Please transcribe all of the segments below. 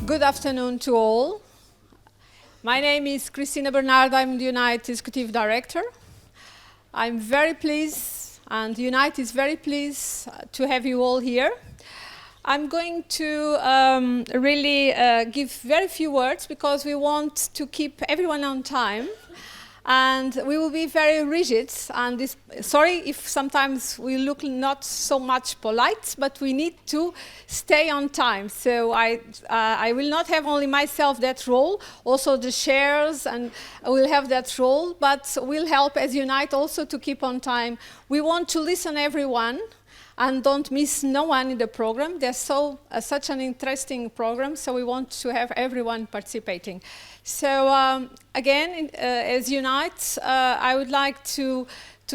Good afternoon to all. My name is Cristina Bernardo. I'm the Unite Executive Director. I'm very pleased, and Unite is very pleased to have you all here. I'm going to really give very few words because we want to keep everyone on time. And we will be very rigid, and sorry if sometimes we look not so much polite, but we need to stay on time. So I will not have only myself that role, also the chairs, and will have that role, but we'll help as Unite also to keep on time. We want to listen everyone, and don't miss no one in the program. There's such an interesting program, so we want to have everyone participating. So again, as Unite, I would like to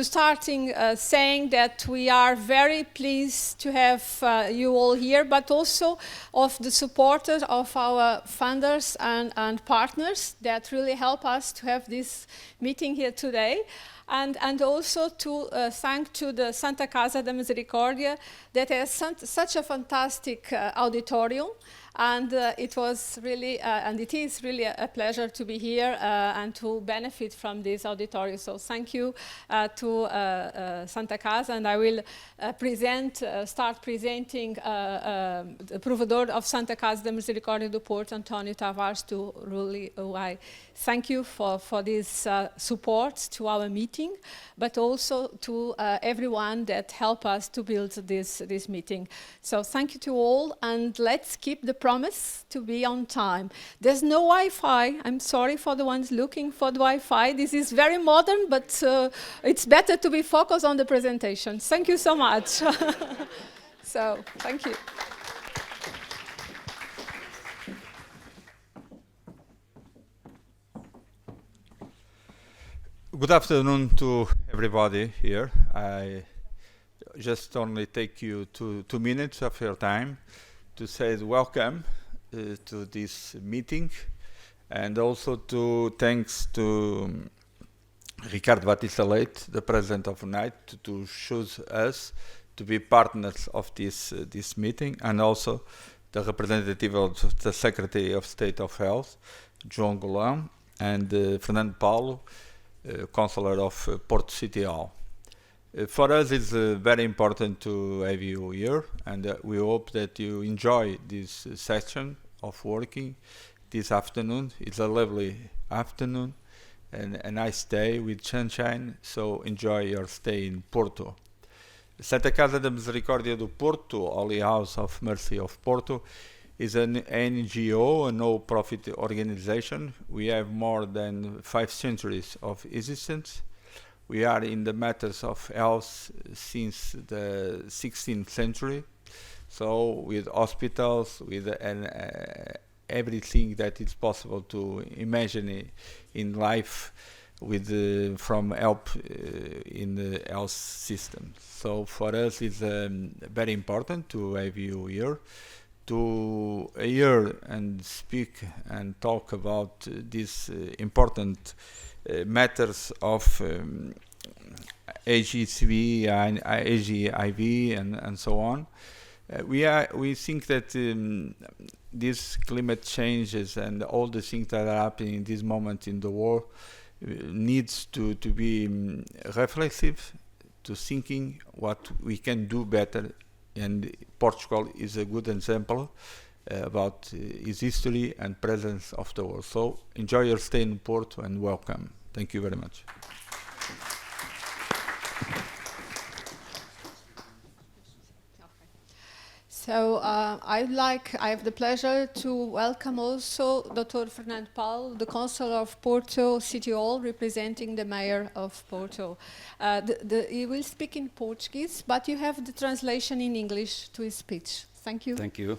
start saying that we are very pleased to have you all here, but also of the supporters of our funders and partners that really help us to have this meeting here today. And also to thank to the Santa Casa da Misericordia that has such a fantastic auditorium. And it was really, and it is really a pleasure to be here and to benefit from this auditorium. So thank you to Santa Casa, and I will start presenting the provedor of Santa Casa da Misericordia do Porto, António Tavares, to really, I thank you for this support to our meeting, but also to everyone that helped us to build this meeting. So thank you to all, and let's keep the promise to be on time. There's no Wi-Fi. I'm sorry for the ones looking for the Wi-Fi. This is very modern, but it's better to be focused on the presentation. Thank you so much. So, thank you. Good afternoon to everybody here. I just only take you 2 minutes of your time to say welcome to this meeting, and also to thanks to Ricardo Batista Leite, the president of Unite, to choose us to be partners of this meeting, and also the representative of the Secretary of State of Health, João Golão, and Fernando Paulo, Councillor of Porto City Hall. For us, it's very important to have you here, and we hope that you enjoy this session of working this afternoon. It's a lovely afternoon and a nice day with sunshine, so enjoy your stay in Porto. Santa Casa da Misericordia do Porto, Holy House of Mercy of Porto, is an NGO, a no-profit organization. We have more than 5 centuries of existence. We are in the matters of health since the 16th century, so with hospitals, with everything that is possible to imagine in life, with from help in the health system. So for us, it's very important to have you here, to hear and speak and talk about these important matters of HCV and HIV and so on. We think that these climate changes and all the things that are happening in this moment in the world needs to be reflexive, to thinking what we can do better, and Portugal is a good example about its history and presence of the world. So enjoy your stay in Porto and welcome. Thank you very much. So I have the pleasure to welcome also Dr. Fernando Paulo, the Councillor of Porto City Hall, representing the Mayor of Porto. He will speak in Portuguese, but you have the translation in English to his speech. Thank you. Thank you.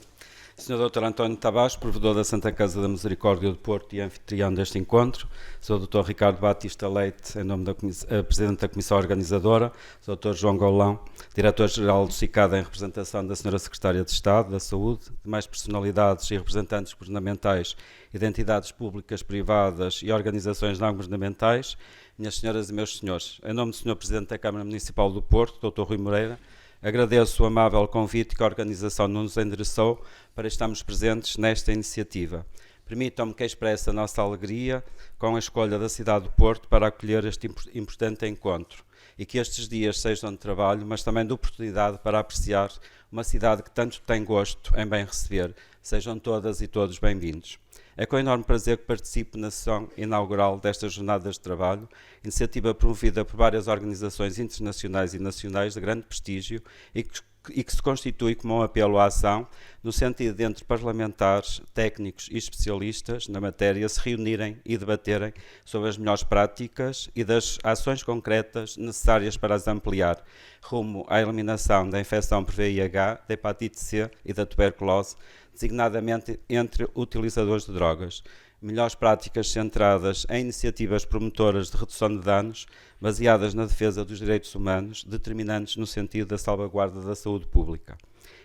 Sr. Dr. António Tavares, provedor da Santa Casa da Misericórdia do Porto e anfitrião deste encontro, Sr. Dr. Ricardo Batista Leite, em nome da Presidente da Comissão Organizadora, Sr. Dr. João Golão, Diretor-Geral do SICAD em representação da Sra. Secretária de Estado da Saúde, demais personalidades e representantes governamentais, entidades públicas, privadas e organizações não governamentais, minhas senhoras e meus senhores, em nome do Sr. Presidente da Câmara Municipal do Porto, Dr. Rui Moreira, Agradeço o amável convite que a organização nos endereçou para estarmos presentes nesta iniciativa. Permitam-me que expresse a nossa alegria com a escolha da cidade do Porto para acolher este importante encontro e que estes dias sejam de trabalho, mas também de oportunidade para apreciar uma cidade que tanto tem gosto em bem receber. Sejam todas e todos bem-vindos. É com enorme prazer que participo na sessão inaugural destas jornadas de trabalho, iniciativa promovida por várias organizações internacionais e nacionais de grande prestígio e que se constitui como um apelo à ação, no sentido de entre parlamentares, técnicos e especialistas na matéria se reunirem e debaterem sobre as melhores práticas e das ações concretas necessárias para as ampliar, rumo à eliminação da infecção por VIH, da hepatite C e da tuberculose, designadamente entre utilizadores de drogas. Melhores práticas centradas em iniciativas promotoras de redução de danos, baseadas na defesa dos direitos humanos, determinantes no sentido da salvaguarda da saúde pública.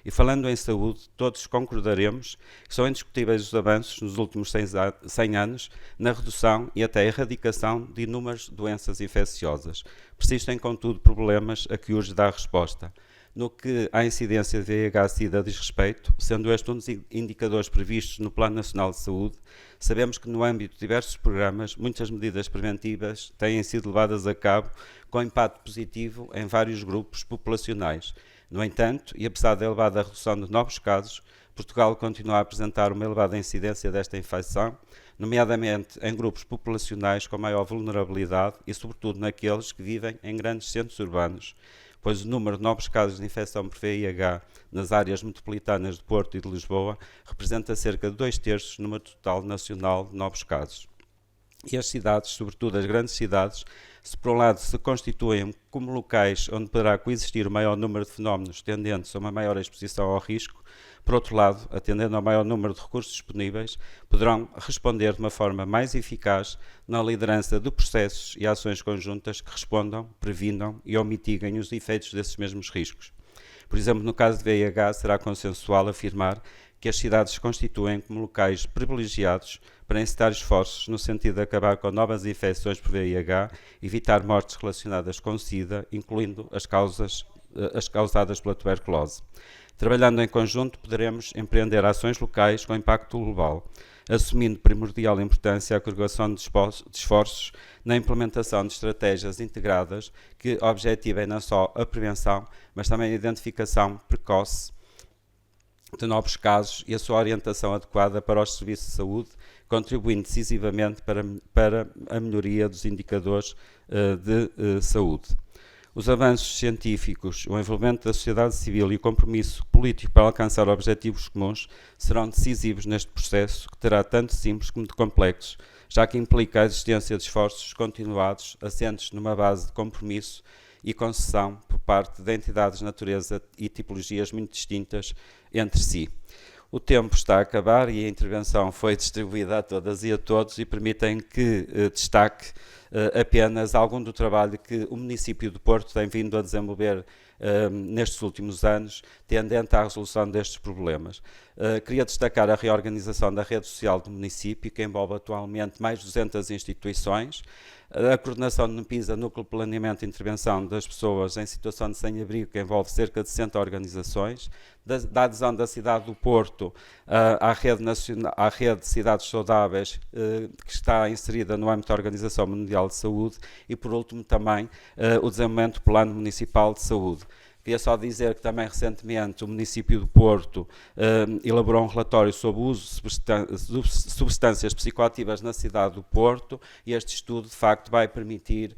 E falando em saúde, todos concordaremos que são indiscutíveis os avanços nos últimos 100 anos na redução e até erradicação de inúmeras doenças infecciosas. Persistem, contudo, problemas a que urge dar resposta. No que à incidência de VIH-Sida diz respeito, sendo este um dos indicadores previstos no Plano Nacional de Saúde, sabemos que no âmbito de diversos programas, muitas medidas preventivas têm sido levadas a cabo com impacto positivo em vários grupos populacionais. No entanto, e apesar da elevada redução de novos casos, Portugal continua a apresentar uma elevada incidência desta infecção, nomeadamente em grupos populacionais com maior vulnerabilidade e, sobretudo, naqueles que vivem em grandes centros urbanos, pois o número de novos casos de infecção por VIH nas áreas metropolitanas de Porto e de Lisboa representa cerca de 2/3 do número total nacional de novos casos. E as cidades, sobretudo as grandes cidades, se por um lado se constituem como locais onde poderá coexistir o maior número de fenómenos tendentes a uma maior exposição ao risco, por outro lado, atendendo ao maior número de recursos disponíveis, poderão responder de uma forma mais eficaz na liderança de processos e ações conjuntas que respondam, previnam e ou mitiguem os efeitos desses mesmos riscos. Por exemplo, no caso de VIH, será consensual afirmar que as cidades se constituem como locais privilegiados para incitar esforços no sentido de acabar com novas infecções por VIH, evitar mortes relacionadas com SIDA, incluindo as causadas pela tuberculose. Trabalhando em conjunto, poderemos empreender ações locais com impacto global, assumindo primordial importância a agregação de esforços na implementação de estratégias integradas que objetivem não só a prevenção, mas também a identificação precoce de novos casos e a sua orientação adequada para os serviços de saúde, contribuindo decisivamente para a melhoria dos indicadores de saúde. Os avanços científicos, o envolvimento da sociedade civil e o compromisso político para alcançar objetivos comuns serão decisivos neste processo, que terá tanto simples como de complexos, já que implica a existência de esforços continuados, assentes numa base de compromisso e concessão por parte de entidades de natureza e tipologias muito distintas entre si. O tempo está a acabar e a intervenção foi distribuída a todas e a todos e permitem que destaque apenas algum do trabalho que o município de Porto tem vindo a desenvolver nestes últimos anos, tendente à resolução destes problemas. Queria destacar a reorganização da rede social do município, que envolve atualmente mais de 200 instituições, a coordenação do NPISA, Núcleo de Planeamento e Intervenção das Pessoas em Situação de Sem-Abrigo, que envolve cerca de 60 organizações, da adesão da cidade do Porto à rede de cidades saudáveis, que está inserida no âmbito da Organização Mundial de Saúde, e, por último, também o desenvolvimento do Plano Municipal de Saúde. Queria só dizer que também recentemente o município do Porto elaborou um relatório sobre o uso de substâncias psicoativas na cidade do Porto, e este estudo de facto vai permitir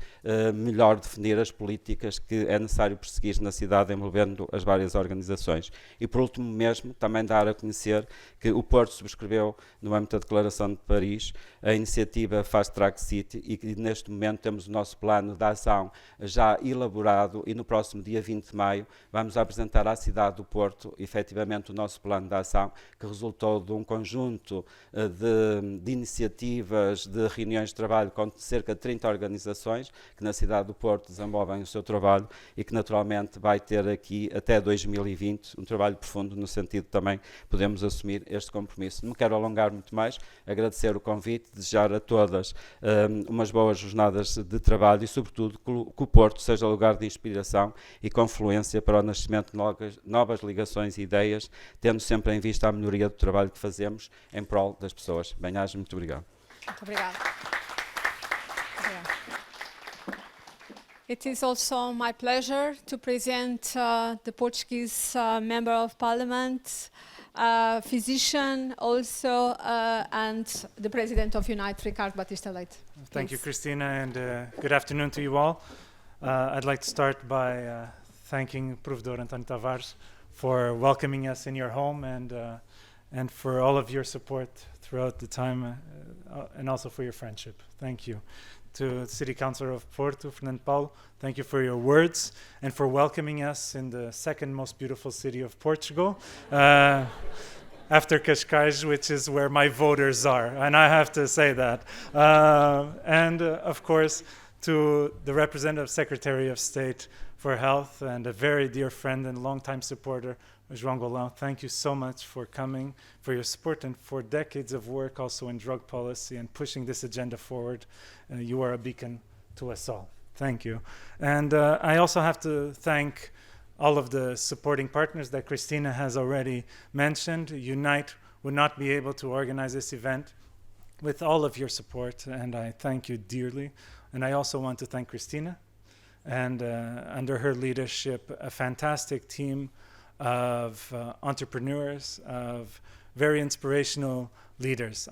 melhor definir as políticas que é necessário perseguir na cidade envolvendo as várias organizações. E por último mesmo, também dar a conhecer que o Porto subscreveu no âmbito da Declaração de Paris a iniciativa Fast Track City, e que neste momento temos o nosso plano de ação já elaborado, e no próximo dia 20 de maio vamos apresentar à cidade do Porto, efetivamente, o nosso plano de ação, que resultou de um conjunto de iniciativas, de reuniões de trabalho com cerca de 30 organizações que na cidade do Porto desenvolvem o seu trabalho e que naturalmente vai ter aqui até 2020 um trabalho profundo, no sentido de também podemos assumir este compromisso. Não me quero alongar muito mais, agradecer o convite, desejar a todas umas boas jornadas de trabalho e, sobretudo, que o Porto seja lugar de inspiração e confluência experiência para o nascimento de novas ligações e ideias, tendo sempre em vista a melhoria do trabalho que fazemos em prol das pessoas. Bem-aja, muito obrigado. Muito obrigada. It is also my pleasure to present the Portuguese Member of Parliament, physician also, and the President of Unite, Ricardo Batista Leite. Thank you, Please. Cristina, and good afternoon to you all. I'd like to start by thanking Provedor António Tavares for welcoming us in your home and for all of your support throughout the time and also for your friendship. Thank you. To City Councillor of Porto, Fernando Paulo, thank you for your words and for welcoming us in the second most beautiful city of Portugal, after Cascais, which is where my voters are, and I have to say that. Of course, to the Representative Secretary of State for Health and a very dear friend and longtime supporter, João Golão, thank you so much for coming, for your support, and for decades of work also in drug policy and pushing this agenda forward. You are a beacon to us all. Thank you. And I also have to thank all of the supporting partners that Cristina has already mentioned. Unite would not be able to organize this event with all of your support, and I thank you dearly. And I also want to thank Cristina, and under her leadership, a fantastic team of entrepreneurs, of very inspirational leaders.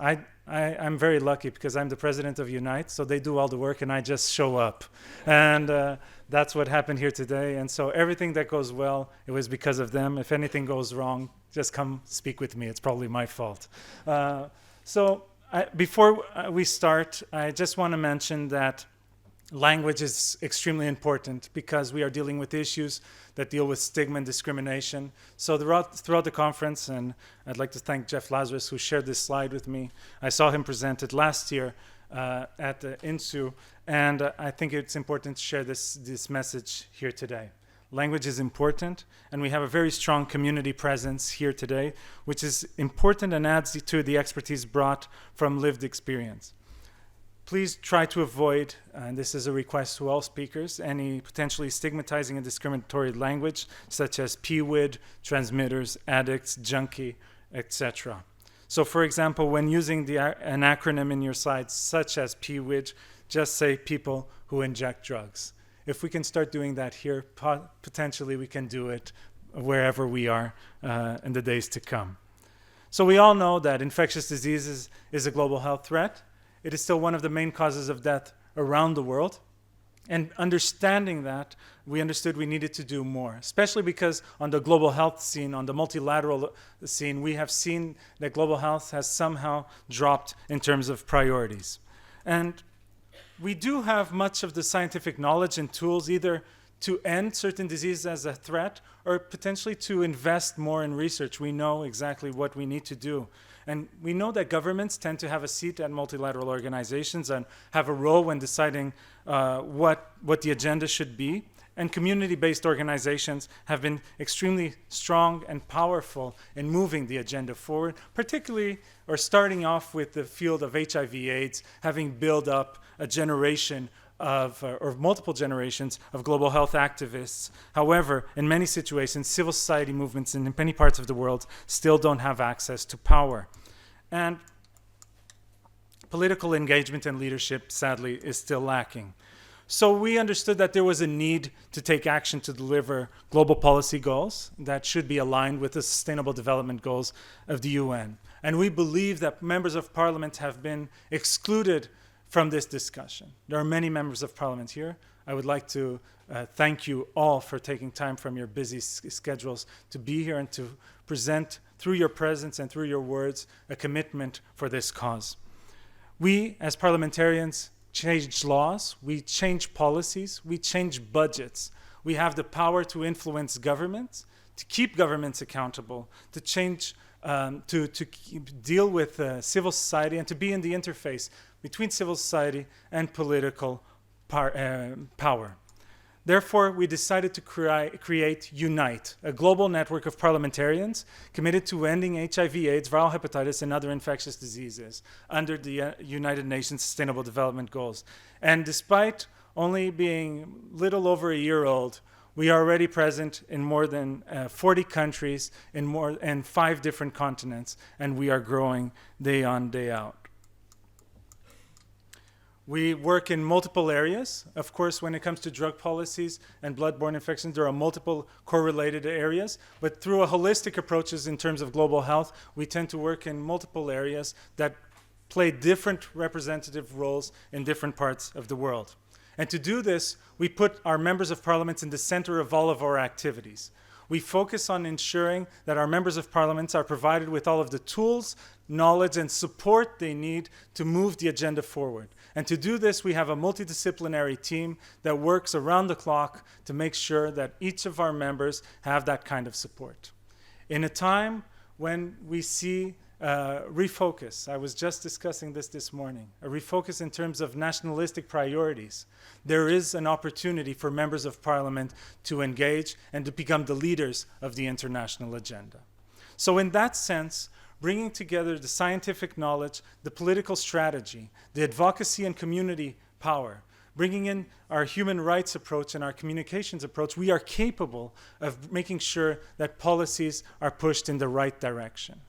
I'm very lucky because I'm the president of Unite, so they do all the work and I just show up. And that's what happened here today. And so everything that goes well, it was because of them. If anything goes wrong, just come speak with me. It's probably my fault. Before we start, I just want to mention that language is extremely important because we are dealing with issues that deal with stigma and discrimination. So throughout the conference, and I'd like to thank Jeff Lazarus who shared this slide with me. I saw him present it last year at the INSU, and I think it's important to share this message here today. Language is important, and we have a very strong community presence here today, which is important and adds to the expertise brought from lived experience. Please try to avoid, and this is a request to all speakers, any potentially stigmatizing and discriminatory language such as PWID, transmitters, addicts, junkie, etc. So for example, when using an acronym in your slides such as PWID, just say people who inject drugs. If we can start doing that here, potentially we can do it wherever we are in the days to come. So we all know that infectious diseases is a global health threat. It is still one of the main causes of death around the world. And understanding that, we understood we needed to do more, especially because on the global health scene, on the multilateral scene, we have seen that global health has somehow dropped in terms of priorities. And we do have much of the scientific knowledge and tools either to end certain diseases as a threat or potentially to invest more in research. We know exactly what we need to do. And we know that governments tend to have a seat at multilateral organizations and have a role when deciding what the agenda should be. And community-based organizations have been extremely strong and powerful in moving the agenda forward, particularly or starting off with the field of HIV/AIDS, having built up a generation of, or multiple generations of global health activists. However, in many situations, civil society movements in many parts of the world still don't have access to power. And political engagement and leadership, sadly, is still lacking. So we understood that there was a need to take action to deliver global policy goals that should be aligned with the Sustainable Development Goals of the UN. And we believe that members of parliament have been excluded from this discussion. There are many members of parliament here. I would like to thank you all for taking time from your busy schedules to be here and to present through your presence and through your words a commitment for this cause. We, as parliamentarians, change laws, we change policies, we change budgets. We have the power to influence governments, to keep governments accountable, to change, to deal with civil society and to be in the interface between civil society and political power. Therefore, we decided to create Unite, a global network of parliamentarians committed to ending HIV/AIDS, viral hepatitis, and other infectious diseases under the United Nations Sustainable Development Goals. And despite only being little over a year old, We are already present in more than 40 countries and 5 different continents, and we are growing day on, day out. We work in multiple areas. Of course, when it comes to drug policies and blood-borne infections, there are multiple correlated areas. But through a holistic approaches in terms of global health, we tend to work in multiple areas that play different representative roles in different parts of the world. And to do this, we put our members of parliament in the center of all of our activities. We focus on ensuring that our members of parliament are provided with all of the tools, knowledge, and support they need to move the agenda forward. And to do this, we have a multidisciplinary team that works around the clock to make sure that each of our members have that kind of support. In a time when we see refocus, I was just discussing this morning, a refocus in terms of nationalistic priorities, there is an opportunity for members of parliament to engage and to become the leaders of the international agenda. So in that sense, bringing together the scientific knowledge, the political strategy, the advocacy and community power, bringing in our human rights approach and our communications approach, we are capable of making sure that policies are pushed in the right direction.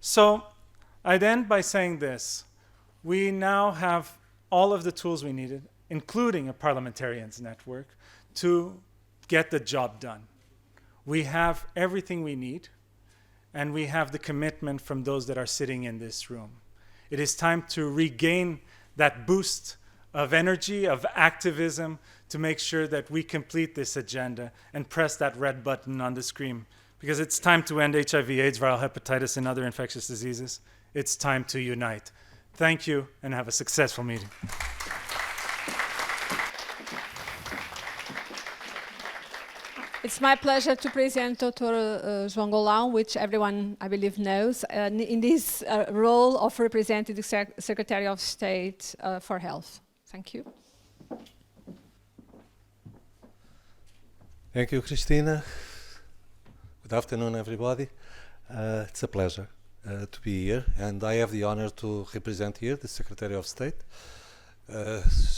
So I'd end by saying this. We now have all of the tools we needed, including a parliamentarians network, to get the job done. We have everything we need, and we have the commitment from those that are sitting in this room. It is time to regain that boost of energy, of activism, to make sure that we complete this agenda and press that red button on the screen. Because it's time to end HIV, AIDS, viral hepatitis, and other infectious diseases. It's time to unite. Thank you, and have a successful meeting. It's my pleasure to present Dr. João Golão, which everyone, I believe, knows, in this role of representing the Secretary of State for Health. Thank you. Thank you, Cristina. Good afternoon, everybody. It's a pleasure to be here, and I have the honor to represent here the Secretary of State.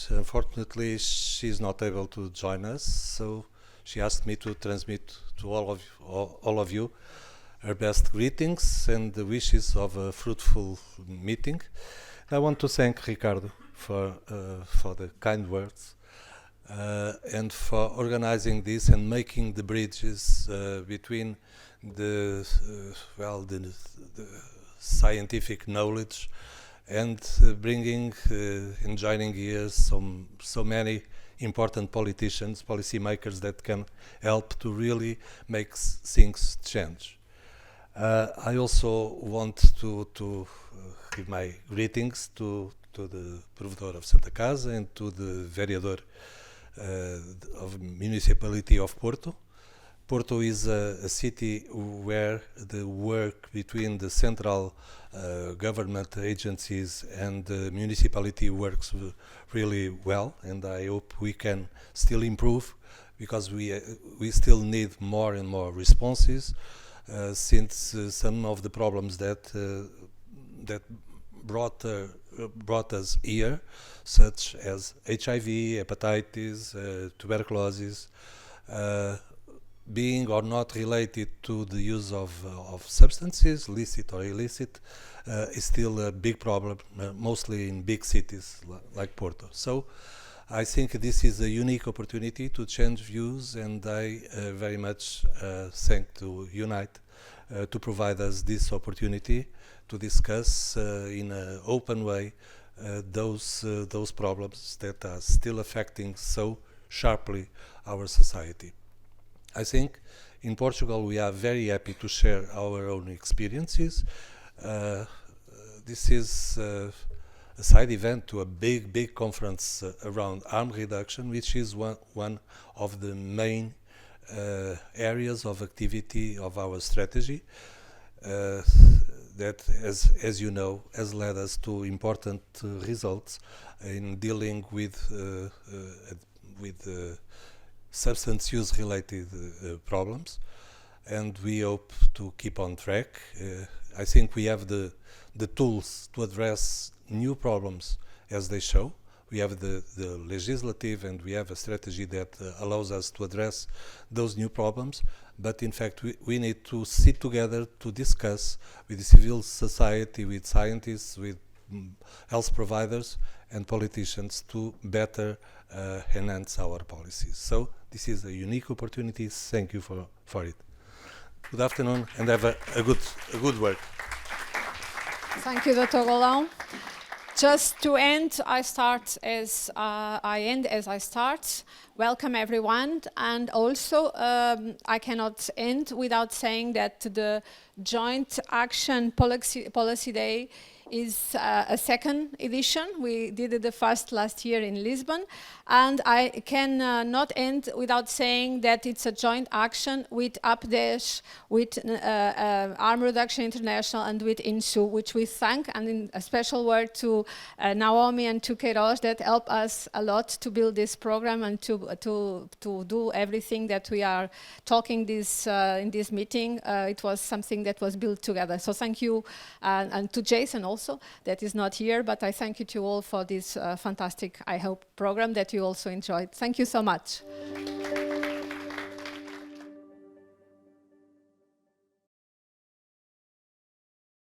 Unfortunately, she's not able to join us, so she asked me to transmit to all of you her best greetings and the wishes of a fruitful meeting. I want to thank Ricardo for the kind words and for organizing this and making the bridges between the scientific knowledge and bringing and joining here so many important politicians, policymakers that can help to really make things change. I also want to give my greetings to the Provedor of Santa Casa and to the Vereador of Municipality of Porto. Porto is a city where the work between the central government agencies and the municipality works really well, and I hope we can still improve, because we still need more and more responses, since some of the problems that brought us here, such as HIV, hepatitis, tuberculosis, being or not related to the use of substances, licit or illicit, is still a big problem, mostly in big cities like Porto. So I think this is a unique opportunity to change views, and I very much thank to Unite to provide us this opportunity to discuss in an open way those problems that are still affecting so sharply our society. I think in Portugal we are very happy to share our own experiences. This is a side event to a big conference around harm reduction, which is one of the main areas of activity of our strategy. That, as you know, has led us to important results in dealing with substance use related problems, and we hope to keep on track. I think we have the tools to address new problems as they show. we have the legislative, and we have a strategy that allows us to address those new problems. But in fact, we need to sit together to discuss with the civil society, with scientists, with health providers and politicians to better enhance our policies. So this is a unique opportunity. Thank you for it. Good afternoon, and have a good work. Thank you, Dr. Roland. Just to end, I end as I start. Welcome everyone, and also I cannot end without saying that the Joint Action Policy Day is a second edition. We did it the first last year in Lisbon, and I can not end without saying that it's a joint action with UPDESH, with Harm Reduction International, and with INSU, which we thank, and in a special word to Naomi and to Queiroz that help us a lot to build this program and to do everything that we are talking this in this meeting. It was something that was built together. So thank you, and to Jason also, that is not here, but I thank you to all for this fantastic, I hope, program that you also enjoyed. Thank you so much.